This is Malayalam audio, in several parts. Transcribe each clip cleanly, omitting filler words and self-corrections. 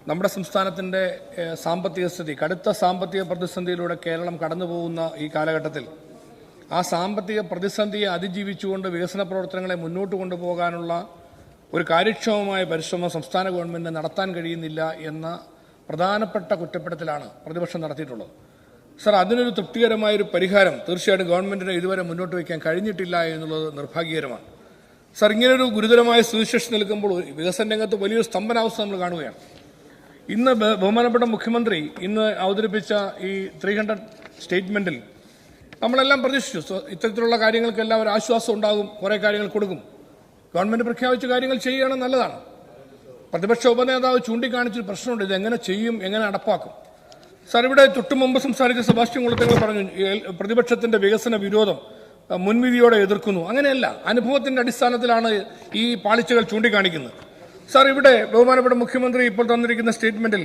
നമ്മുടെ സംസ്ഥാനത്തിൻ്റെ സാമ്പത്തിക സ്ഥിതി കടുത്ത സാമ്പത്തിക പ്രതിസന്ധിയിലൂടെ കേരളം കടന്നു പോകുന്ന ഈ കാലഘട്ടത്തിൽ ആ സാമ്പത്തിക പ്രതിസന്ധിയെ അതിജീവിച്ചുകൊണ്ട് വികസന പ്രവർത്തനങ്ങളെ മുന്നോട്ട് കൊണ്ടുപോകാനുള്ള ഒരു കാര്യക്ഷമമായ പരിശ്രമം സംസ്ഥാന ഗവൺമെൻറ് നടത്താൻ കഴിയുന്നില്ല എന്ന പ്രധാനപ്പെട്ട കുറ്റപ്പെടുത്തലാണ് പ്രതിപക്ഷം നടത്തിയിട്ടുള്ളത്. സർ, അതിനൊരു തൃപ്തികരമായൊരു പരിഹാരം തീർച്ചയായിട്ടും ഗവൺമെൻറ്റിന് ഇതുവരെ മുന്നോട്ട് വയ്ക്കാൻ കഴിഞ്ഞിട്ടില്ല എന്നുള്ളത് നിർഭാഗ്യകരമാണ്. സർ, ഇങ്ങനൊരു ഗുരുതരമായ സ്ഥിതിവിശേഷം നിൽക്കുമ്പോൾ വികസന രംഗത്ത് വലിയൊരു സ്തംഭനാവസ്ഥ നമ്മൾ കാണുകയാണ്. ഇന്ന് ബഹുമാനപ്പെട്ട മുഖ്യമന്ത്രി ഇന്ന് അവതരിപ്പിച്ച ഈ 300 സ്റ്റേറ്റ്മെന്റിൽ നമ്മളെല്ലാം പ്രതീക്ഷിച്ചു ഇത്തരത്തിലുള്ള കാര്യങ്ങൾക്കെല്ലാം ഒരു ആശ്വാസം ഉണ്ടാകും, കുറേ കാര്യങ്ങൾ കൊടുക്കും. ഗവൺമെന്റ് പ്രഖ്യാപിച്ച കാര്യങ്ങൾ ചെയ്യുകയാണെങ്കിൽ നല്ലതാണ്. പ്രതിപക്ഷ ഉപനേതാവ് ചൂണ്ടിക്കാണിച്ചൊരു പ്രശ്നമുണ്ട്, ഇതെങ്ങനെ ചെയ്യും, എങ്ങനെ നടപ്പാക്കും. സാർ, ഇവിടെ തൊട്ടുമുമ്പ് സംസാരിച്ച സെബാസ്റ്റ്യൻ കുളത്തങ്ങൾ പറഞ്ഞു പ്രതിപക്ഷത്തിന്റെ വികസന വിരോധം മുൻവിധിയോടെ എതിർക്കുന്നു. അങ്ങനെയല്ല, അനുഭവത്തിന്റെ അടിസ്ഥാനത്തിലാണ് ഈ പാളിച്ചകൾ ചൂണ്ടിക്കാണിക്കുന്നത്. സാർ, ഇവിടെ ബഹുമാനപ്പെട്ട മുഖ്യമന്ത്രി ഇപ്പോൾ തന്നിരിക്കുന്ന സ്റ്റേറ്റ്മെന്റിൽ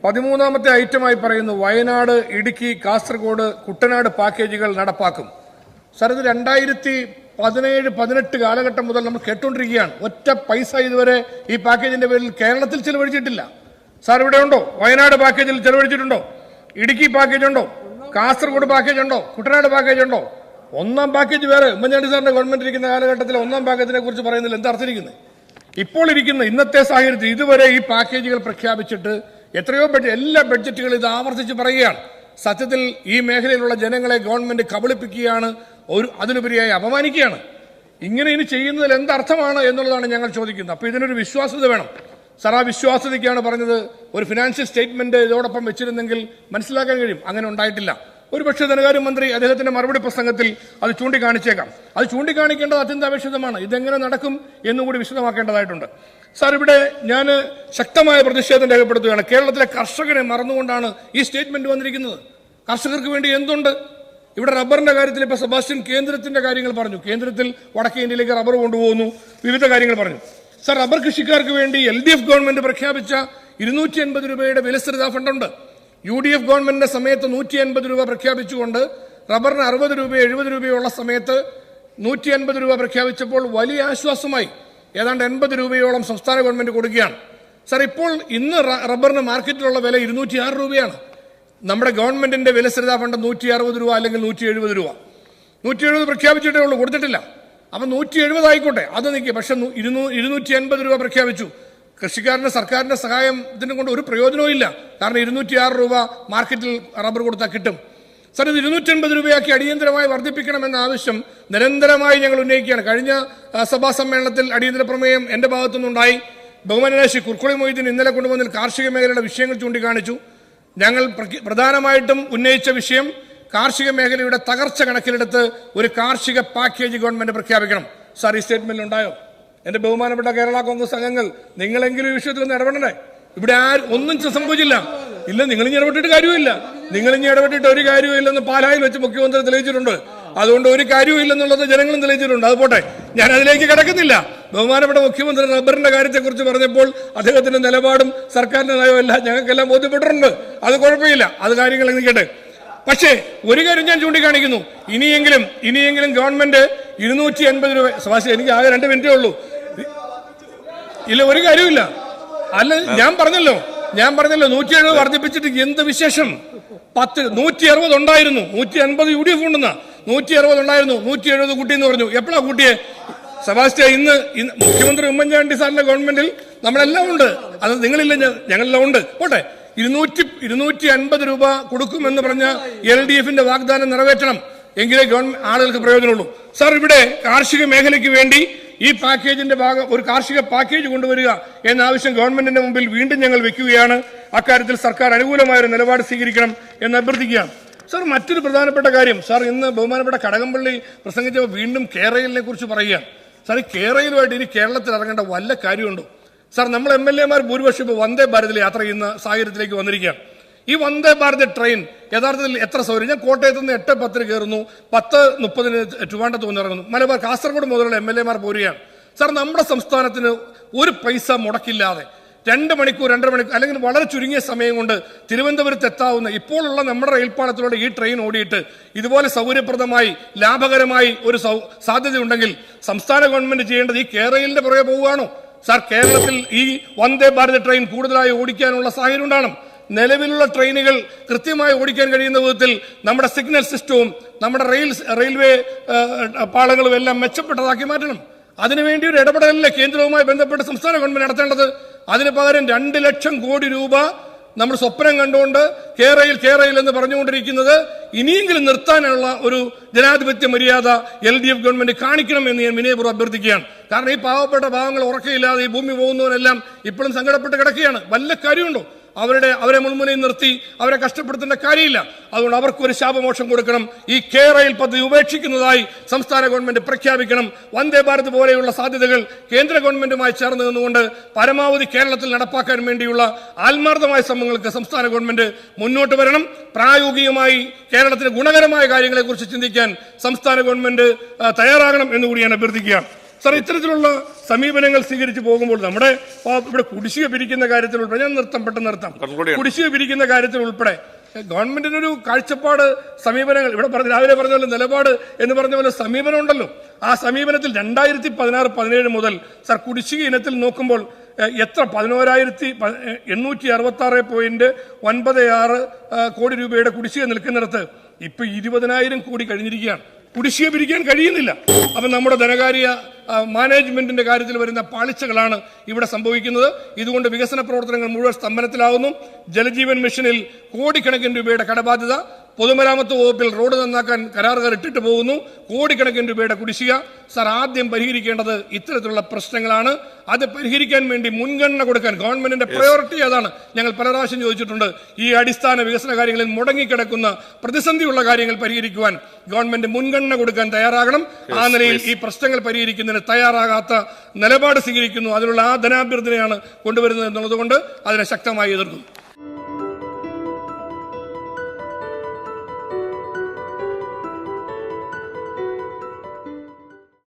13ാമത്തെ ഐറ്റമായി പറയുന്നു വയനാട്, ഇടുക്കി, കാസർഗോഡ്, കുട്ടനാട് പാക്കേജുകൾ നടപ്പാക്കും. സാർ, ഇത് 2017-18 കാലഘട്ടം മുതൽ നമ്മൾ കേട്ടുകൊണ്ടിരിക്കുകയാണ്. ഒറ്റ പൈസ ഇതുവരെ ഈ പാക്കേജിന്റെ പേരിൽ കേരളത്തിൽ ചെലവഴിച്ചിട്ടില്ല. സാർ, ഇവിടെ ഉണ്ടോ? വയനാട് പാക്കേജിൽ ചെലവഴിച്ചിട്ടുണ്ടോ? ഇടുക്കി പാക്കേജ് ഉണ്ടോ? കാസർഗോഡ് പാക്കേജ് ഉണ്ടോ? കുട്ടനാട് പാക്കേജ് ഉണ്ടോ? ഒന്നാം പാക്കേജ് വേറെ. ഉമ്മൻചാണ്ടി സാറിന്റെ ഗവൺമെന്റ് ഇരിക്കുന്ന കാലഘട്ടത്തിൽ ഒന്നാം പാക്കേജിനെ കുറിച്ച് പറയുന്നില്ല. എന്താ അർത്ഥിരിക്കുന്നത്? ഇപ്പോൾ ഇരിക്കുന്ന ഇന്നത്തെ സാഹചര്യത്തിൽ ഇതുവരെ ഈ പാക്കേജുകൾ പ്രഖ്യാപിച്ചിട്ട് എത്രയോ എല്ലാ ബഡ്ജറ്റുകളും ഇത് ആവർത്തിച്ച് പറയുകയാണ്. സത്യത്തിൽ ഈ മേഖലയിലുള്ള ജനങ്ങളെ ഗവൺമെന്റ് കബളിപ്പിക്കുകയാണ്, അതിലുപരിയായി അപമാനിക്കുകയാണ്. ഇങ്ങനെ ഇനി ചെയ്യുന്നതിൽ എന്തർത്ഥമാണ് എന്നുള്ളതാണ് ഞങ്ങൾ ചോദിക്കുന്നത്. അപ്പോൾ ഇതിനൊരു വിശ്വാസ്യത വേണം. സാർ, ആ വിശ്വാസ്യതയ്ക്കാണ് പറഞ്ഞത് ഒരു ഫിനാൻഷ്യൽ സ്റ്റേറ്റ്മെന്റ് ഇതോടൊപ്പം വെച്ചിരുന്നെങ്കിൽ മനസ്സിലാക്കാൻ കഴിയും. അങ്ങനെ ഉണ്ടായിട്ടില്ല. ഒരുപക്ഷെ ധനകാര്യമന്ത്രി അദ്ദേഹത്തിന്റെ മറുപടി പ്രസംഗത്തിൽ അത് ചൂണ്ടിക്കാണിച്ചേക്കാം. അത് ചൂണ്ടിക്കാണിക്കേണ്ടത് അത്യന്താപേക്ഷിതമാണ്. ഇതെങ്ങനെ നടക്കും എന്നുകൂടി വിശദമാക്കേണ്ടതായിട്ടുണ്ട്. സാർ, ഇവിടെ ഞാൻ ശക്തമായ പ്രതിഷേധം രേഖപ്പെടുത്തുകയാണ്. കേരളത്തിലെ കർഷകരെ മറന്നുകൊണ്ടാണ് ഈ സ്റ്റേറ്റ്മെന്റ് വന്നിരിക്കുന്നത്. കർഷകർക്ക് വേണ്ടി എന്തുണ്ട്? ഇവിടെ റബ്ബറിന്റെ കാര്യത്തിൽ ഇപ്പൊ സെബാസ്റ്റ്യൻ കേന്ദ്രത്തിന്റെ കാര്യങ്ങൾ പറഞ്ഞു. കേന്ദ്രത്തിൽ വടക്കേ ഇന്ത്യയിലേക്ക് റബ്ബർ കൊണ്ടുപോകുന്നു, വിവിധ കാര്യങ്ങൾ പറഞ്ഞു. സാർ, റബ്ബർ കൃഷിക്കാർക്ക് വേണ്ടി LDF ഗവൺമെന്റ് പ്രഖ്യാപിച്ച 280 രൂപയുടെ വിലസ്ഥിരതാ ഫണ്ടുണ്ട്. UDF ഗവൺമെന്റിന്റെ സമയത്ത് 150 രൂപ പ്രഖ്യാപിച്ചുകൊണ്ട് റബ്ബറിന് 60 രൂപ 70 രൂപയുള്ള സമയത്ത് 150 രൂപ പ്രഖ്യാപിച്ചപ്പോൾ വലിയ ആശ്വാസമായി. ഏതാണ്ട് 80 രൂപയോളം സംസ്ഥാന ഗവൺമെന്റ് കൊടുക്കുകയാണ്. സാർ, ഇപ്പോൾ ഇന്ന് റബ്ബറിന് മാർക്കറ്റിലുള്ള വില 206 രൂപയാണ്. നമ്മുടെ ഗവൺമെന്റിന്റെ വിലസ്ഥിരതാ ഫണ്ട് 160 രൂപ അല്ലെങ്കിൽ 170 രൂപ. 170 പ്രഖ്യാപിച്ചിട്ടേ ഉള്ളൂ, കൊടുത്തിട്ടില്ല. അപ്പൊ 170 ആയിക്കോട്ടെ, അത് നിൽക്കുക. പക്ഷെ 250 രൂപ പ്രഖ്യാപിച്ചു. കൃഷിക്കാരന് സർക്കാരിന്റെ സഹായം ഇതിനെ കൊണ്ട് ഒരു പ്രയോജനവും ഇല്ല. കാരണം 206 രൂപ മാർക്കറ്റിൽ റബ്ബർ കൊടുത്താൽ കിട്ടും. സാർ, ഇത് 250 രൂപയാക്കി അടിയന്തരമായി വർദ്ധിപ്പിക്കണമെന്ന ആവശ്യം നിരന്തരമായി ഞങ്ങൾ ഉന്നയിക്കുകയാണ്. കഴിഞ്ഞ സഭാ സമ്മേളനത്തിൽ അടിയന്തര പ്രമേയം എന്റെ ഭാഗത്തുനിന്നുണ്ടായി. ബഹുമാനനായ ശ്രീ കുർക്കുളി മൊയ്തീൻ ഇന്നലെ കൊണ്ടുവന്നതിൽ കാർഷിക മേഖലയുടെ വിഷയങ്ങൾ ചൂണ്ടിക്കാണിച്ചു. ഞങ്ങൾ പ്രധാനമായിട്ടും ഉന്നയിച്ച വിഷയം കാർഷിക മേഖലയുടെ തകർച്ച കണക്കിലെടുത്ത് ഒരു കാർഷിക പാക്കേജ് ഗവൺമെന്റ് പ്രഖ്യാപിക്കണം. സാർ, ഈ സ്റ്റേറ്റ്മെന്റിൽ ഉണ്ടായോ? എന്റെ ബഹുമാനപ്പെട്ട കേരള കോൺഗ്രസ് അംഗങ്ങൾ, നിങ്ങളെങ്കിലും ഈ വിഷയത്തിൽ ഒന്ന് ഇടപെടണ്ടേ? ഇവിടെ ഒന്നും സംഭവിച്ചില്ല. ഇല്ല, നിങ്ങളിഞ്ഞ് ഇടപെട്ടിട്ട് കാര്യമില്ല. നിങ്ങളിഞ്ഞ് ഇടപെട്ടിട്ട് ഒരു കാര്യവും ഇല്ലെന്ന് പാലായിൽ വെച്ച് മുഖ്യമന്ത്രി തെളിയിച്ചിട്ടുണ്ട്. അതുകൊണ്ട് ഒരു കാര്യവും ഇല്ലെന്നുള്ളത് ജനങ്ങളും തെളിയിച്ചിട്ടുണ്ട്. അത് പോട്ടെ, ഞാൻ അതിലേക്ക് കിടക്കുന്നില്ല. ബഹുമാനപ്പെട്ട മുഖ്യമന്ത്രി റബ്ബറിന്റെ കാര്യത്തെക്കുറിച്ച് പറഞ്ഞപ്പോൾ അദ്ദേഹത്തിന്റെ നിലപാടും സർക്കാരിന്റെ നയവും എല്ലാം ഞങ്ങൾക്കെല്ലാം ബോധ്യപ്പെട്ടിട്ടുണ്ട്. അത് കുഴപ്പമില്ല, അത് കാര്യങ്ങൾ നിൽക്കട്ടെ. പക്ഷേ ഒരു കാര്യം ഞാൻ ചൂണ്ടിക്കാണിക്കുന്നു, ഇനിയെങ്കിലും ഗവൺമെന്റ് 280 രൂപ. സുഭാഷ്, എനിക്ക് ആകെ 2 മിനിറ്റേ ഉള്ളൂ. ഇല്ല, ഒരു കാര്യമില്ല. അല്ല, ഞാൻ പറഞ്ഞല്ലോ 170 വർദ്ധിപ്പിച്ചിട്ട് എന്ത് വിശേഷം? 160 ഉണ്ടായിരുന്നു, 150 UDF ഉണ്ടെന്ന 160 ഉണ്ടായിരുന്നു, 170 കൂട്ടിയെന്ന് പറഞ്ഞു. എപ്പോഴാ കൂട്ടിയേ? സെബാസ്റ്റ്യൻ, ഇന്ന് മുഖ്യമന്ത്രി ഉമ്മൻചാണ്ടി സാറിന്റെ ഗവൺമെന്റിൽ നമ്മളെല്ലാം ഉണ്ട്. അത് നിങ്ങളില്ല, ഞങ്ങളെല്ലാം ഉണ്ട്. പോട്ടെ, 250 രൂപ കൊടുക്കുമെന്ന് പറഞ്ഞ LDFന്റെ വാഗ്ദാനം നിറവേറ്റണം, എങ്കിലേ ആളുകൾക്ക് പ്രയോജനമുള്ളൂ. സാർ, ഇവിടെ കാർഷിക മേഖലയ്ക്ക് വേണ്ടി ഈ പാക്കേജിന്റെ ഭാഗം ഒരു കാർഷിക പാക്കേജ് കൊണ്ടുവരിക എന്ന ആവശ്യം ഗവൺമെന്റിന്റെ മുമ്പിൽ വീണ്ടും ഞങ്ങൾ വെക്കുകയാണ്. അക്കാര്യത്തിൽ സർക്കാർ അനുകൂലമായ ഒരു നിലപാട് സ്വീകരിക്കണം എന്ന് അഭ്യർത്ഥിക്കുകയാണ്. സാർ, മറ്റൊരു പ്രധാനപ്പെട്ട കാര്യം, സാർ, ഇന്ന് ബഹുമാനപ്പെട്ട കടകംപള്ളി പ്രസംഗിച്ചപ്പോൾ വീണ്ടും കേരളിനെ കുറിച്ച് പറയുകയാണ്. സാർ, ഈ കേരളയിലുമായിട്ട് ഇനി കേരളത്തിൽ ഇറങ്ങേണ്ട വല്ല കാര്യമുണ്ടോ? സാർ, നമ്മൾ MLA മാർ ഭൂരിപക്ഷം ഇപ്പോൾ വന്ദേ ഭാരതിൽ യാത്ര ചെയ്യുന്ന സാഹചര്യത്തിലേക്ക് വന്നിരിക്കുകയാണ്. ഈ വന്ദേ ഭാരത് ട്രെയിൻ യഥാർത്ഥത്തിൽ എത്ര സൗകര്യം? ഞാൻ കോട്ടയത്ത് നിന്ന് 8:10 കയറുന്നു, 10:30 ട്രിവാൻഡ്രത്ത് വന്നിറങ്ങുന്നു. മലബാർ കാസർഗോഡ് മുതലുള്ള MLA മാർ പോരുകയാണ്. സാർ, നമ്മുടെ സംസ്ഥാനത്തിന് ഒരു പൈസ മുടക്കില്ലാതെ 2 മണിക്കൂർ അല്ലെങ്കിൽ വളരെ ചുരുങ്ങിയ സമയം കൊണ്ട് തിരുവനന്തപുരത്ത് എത്താവുന്ന ഇപ്പോഴുള്ള നമ്മുടെ റെയിൽപാളത്തിലൂടെ ഈ ട്രെയിൻ ഓടിയിട്ട് ഇതുപോലെ സൗകര്യപ്രദമായി ലാഭകരമായി ഒരു സാധ്യതയുണ്ടെങ്കിൽ സംസ്ഥാന ഗവൺമെന്റ് ചെയ്യേണ്ടത് ഈ കേരളിന്റെ പുറകെ പോവുകയാണോ? സാർ, കേരളത്തിൽ ഈ വന്ദേ ഭാരത് ട്രെയിൻ കൂടുതലായി ഓടിക്കാനുള്ള സാഹചര്യം ഉണ്ടാകണം. നിലവിലുള്ള ട്രെയിനുകൾ കൃത്യമായി ഓടിക്കാൻ കഴിയുന്ന വിധത്തിൽ നമ്മുടെ സിഗ്നൽ സിസ്റ്റവും നമ്മുടെ റെയിൽവേ പാളങ്ങളും എല്ലാം മെച്ചപ്പെട്ടതാക്കി മാറ്റണം. അതിനുവേണ്ടി ഒരു ഇടപെടലല്ലേ കേന്ദ്രവുമായി ബന്ധപ്പെട്ട് സംസ്ഥാന ഗവൺമെന്റ് നടത്തേണ്ടത്? അതിന് പകരം 2 ലക്ഷം കോടി രൂപ നമ്മൾ സ്വപ്നം കണ്ടുകൊണ്ട് കേരയിൽ എന്ന് പറഞ്ഞുകൊണ്ടിരിക്കുന്നത് ഇനിയെങ്കിലും നിർത്താനുള്ള ഒരു ജനാധിപത്യ മര്യാദ LDF ഗവൺമെന്റ് കാണിക്കണം എന്ന് ഞാൻ വിനയപൂർവ്വം അഭ്യർത്ഥിക്കുകയാണ്. കാരണം ഈ പാവപ്പെട്ട പാവങ്ങൾ ഉറക്കയില്ലാതെ ഈ ഭൂമി പോകുന്നവരെല്ലാം ഇപ്പോഴും സങ്കടപ്പെട്ട് കിടക്കുകയാണ്. വല്ല കാര്യമുണ്ടോ? അവരെ മുൻമുനയിൽ നിർത്തി അവരെ കഷ്ടപ്പെടുത്തേണ്ട കാര്യമില്ല. അതുകൊണ്ട് അവർക്കൊരു ശാപമോക്ഷം കൊടുക്കണം. ഈ കേരയിൽ പദ്ധതി ഉപേക്ഷിക്കുന്നതായി സംസ്ഥാന ഗവൺമെന്റ് പ്രഖ്യാപിക്കണം. വന്ദേ ഭാരത് പോലെയുള്ള സാധ്യതകൾ കേന്ദ്ര ഗവൺമെന്റുമായി ചേർന്ന് നിന്നുകൊണ്ട് പരമാവധി കേരളത്തിൽ നടപ്പാക്കാൻ വേണ്ടിയുള്ള ആത്മാർത്ഥമായ ശ്രമങ്ങൾക്ക് സംസ്ഥാന ഗവൺമെന്റ് മുന്നോട്ട് വരണം. പ്രായോഗികമായി കേരളത്തിന് ഗുണകരമായ കാര്യങ്ങളെക്കുറിച്ച് ചിന്തിക്കാൻ സംസ്ഥാന ഗവൺമെന്റ് തയ്യാറാകണം എന്നുകൂടി ഞാൻ അഭ്യർത്ഥിക്കുകയാണ്. സാർ, ഇത്തരത്തിലുള്ള സമീപനങ്ങൾ സ്വീകരിച്ചു പോകുമ്പോൾ നമ്മുടെ ഇവിടെ കുടിശ്ശിക പിരിക്കുന്ന കാര്യത്തിൽ ഉൾപ്പെടെ പെട്ടെന്ന് നിർത്താം. കുടിശ്ശിക പിരിക്കുന്ന കാര്യത്തിൽ ഉൾപ്പെടെ ഗവൺമെന്റിനൊരു കാഴ്ചപ്പാട്, സമീപനങ്ങൾ ഇവിടെ രാവിലെ പറഞ്ഞ പോലെ നിലപാട് എന്ന് പറഞ്ഞ പോലെ സമീപനം ഉണ്ടല്ലോ. ആ സമീപനത്തിൽ 2016-17 മുതൽ സാർ കുടിശ്ശിക ഇനത്തിൽ നോക്കുമ്പോൾ എത്ര 11,866.96 കോടി രൂപയുടെ കുടിശ്ശിക നിൽക്കുന്നിടത്ത് ഇപ്പൊ 20,000 കോടി കഴിഞ്ഞിരിക്കുകയാണ്. കുടിശ്ശിക പിരിക്കാൻ കഴിയുന്നില്ല. അപ്പൊ നമ്മുടെ ധനകാര്യ മാനേജ്മെന്റിന്റെ കാര്യത്തിൽ വരുന്ന പാളിച്ചകളാണ് ഇവിടെ സംഭവിക്കുന്നത്. ഇതുകൊണ്ട് വികസന പ്രവർത്തനങ്ങൾ മുഴുവൻ സ്തംഭനത്തിലാവുന്നു. ജലജീവൻ മിഷനിൽ കോടിക്കണക്കിന് രൂപയുടെ കടബാധ്യത, പൊതുമരാമത്ത് വകുപ്പിൽ റോഡ് നന്നാക്കാൻ കരാറുകാർ ഇട്ടിട്ട് പോകുന്നു, കോടിക്കണക്കിന് രൂപയുടെ കുടിശ്ശിക. സാർ, ആദ്യം പരിഹരിക്കേണ്ടത് ഇത്തരത്തിലുള്ള പ്രശ്നങ്ങളാണ്. അത് പരിഹരിക്കാൻ വേണ്ടി മുൻഗണന കൊടുക്കാൻ ഗവൺമെന്റിന്റെ പ്രയോറിറ്റി അതാണ്. ഞങ്ങൾ പല പ്രാവശ്യം ചോദിച്ചിട്ടുണ്ട്. ഈ അടിസ്ഥാന വികസന കാര്യങ്ങളിൽ മുടങ്ങിക്കിടക്കുന്ന പ്രതിസന്ധിയുള്ള കാര്യങ്ങൾ പരിഹരിക്കുവാൻ ഗവൺമെന്റ് മുൻഗണന കൊടുക്കാൻ തയ്യാറാകണം. ആ നിലയിൽ ഈ പ്രശ്നങ്ങൾ പരിഹരിക്കുന്നതിന് തയ്യാറാകാത്ത നിലപാട് സ്വീകരിക്കുന്നു. അതിനുള്ള ആ ധനാഭ്യർത്ഥനയാണ് കൊണ്ടുവരുന്നത് എന്നുള്ളതുകൊണ്ട് അതിനെ ശക്തമായി എതിർക്കുന്നു.